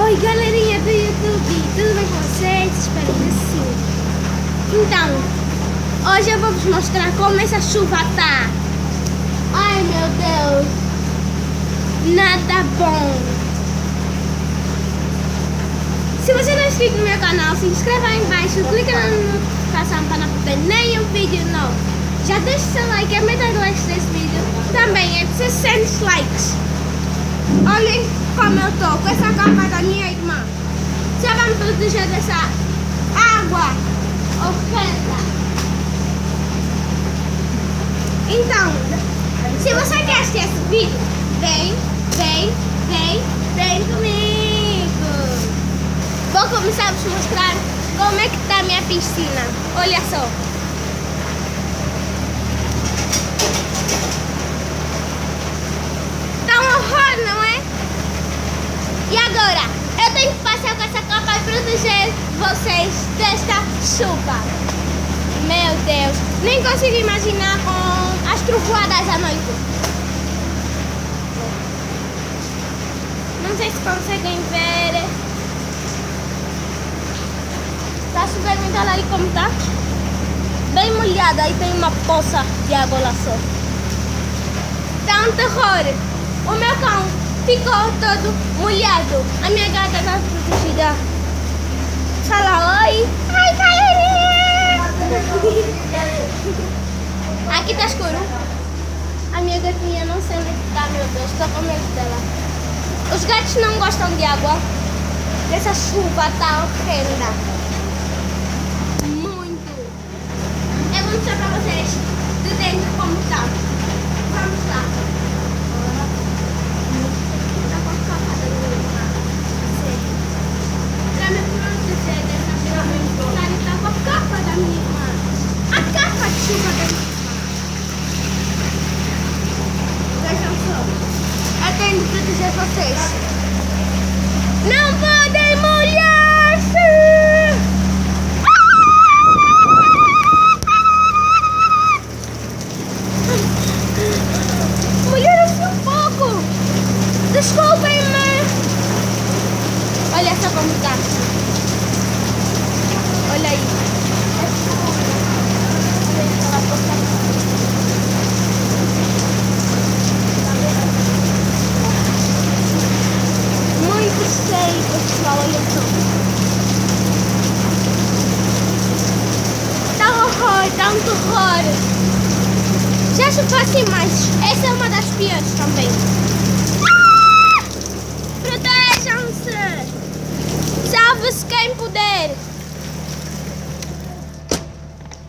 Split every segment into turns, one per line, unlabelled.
Oi, galerinha do YouTube, tudo bem com vocês? Espero que sim. Então, hoje eu vou vos mostrar como essa chuva tá. Ai, meu Deus, nada bom. Se você não é inscrito no meu canal, se inscreva aí embaixo, clica na notificação para não perder nenhum vídeo novo. Já deixa seu like, a meta de likes desse vídeo também é de 600 likes. Olhem como eu tô com essa capa da minha irmã. Já vamos proteger dessa água horrenda. Então, se você quer assistir esse vídeo, vem comigo. Vou começar a vos mostrar como é que está a minha piscina. Olha só. Tá um horror, não é? E agora, eu tenho que passar com essa capa e proteger vocês desta chuva. Meu Deus, nem consigo imaginar com as trovoadas à noite. Não sei se conseguem ver. Está a chover muito, olha aí como está. Bem molhada e tem uma poça de água lá só. Está um terror. O meu cão ficou todo molhado. A minha gata está protegida. Fala oi. Ai, galerinha. Aqui está escuro. A minha gatinha não sei onde está, meu Deus. Estou com medo dela. Os gatos não gostam de água. Essa chuva está horrenda. Muito. Eu vou mostrar para vocês de dentro como está. Vamos lá. Eu tenho que proteger vocês. Não podem molhar-se! Molharam-se um pouco! Desculpem-me! Olha só como está. Olha aí. Muito cheio, pessoal, olha só. Tá um horror, tá um terror. Já chovasse mais. Essa é uma das piores também. Ah! Protejam-se! Salve-se quem puder!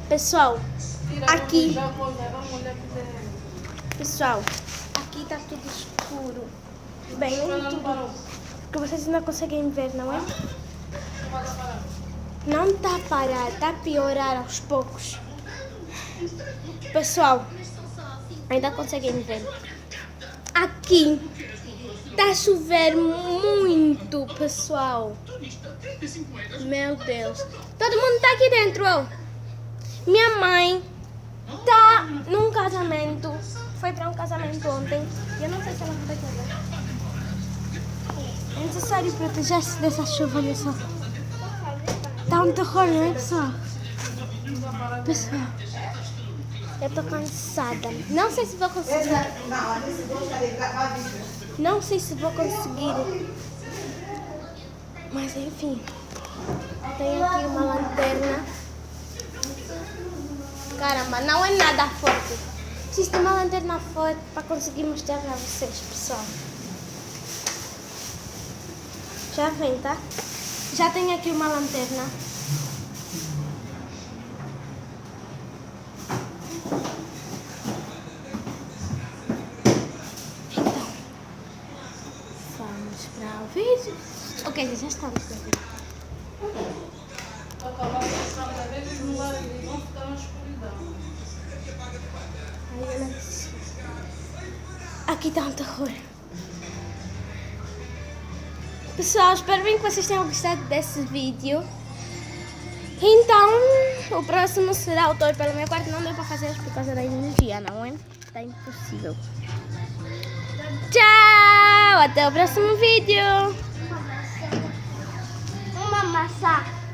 Pessoal, aqui... Pessoal, aqui tá tudo escuro. Bem, nem tudo. Porque vocês ainda conseguem ver, não é? Não tá a parar, tá a piorar aos poucos. Pessoal, ainda conseguem ver. Aqui tá a chover muito, pessoal. Meu Deus. Todo mundo tá aqui dentro, ó. Minha mãe tá num casamento. Foi para um casamento ontem. Eu não sei se ela vai casar. É necessário proteger-se dessa chuva, olha só. Tá um terror, não é, pessoal? Pessoal, eu tô cansada. Não sei se vou conseguir. Não sei se vou conseguir. Mas enfim. Tenho aqui uma lanterna. Caramba, não é nada forte. Preciso de uma lanterna forte para conseguir mostrar para vocês, pessoal. Já vem, tá? Já tenho aqui uma lanterna. Então, vamos para o vídeo. Ok, já estamos no vídeo. Aqui está um terror. Pessoal, espero bem que vocês tenham gostado desse vídeo. Então, o próximo será o tour pelo meu quarto. Não deu para fazer por causa da energia, não é? Está impossível. Tchau! Até o próximo vídeo!
passar.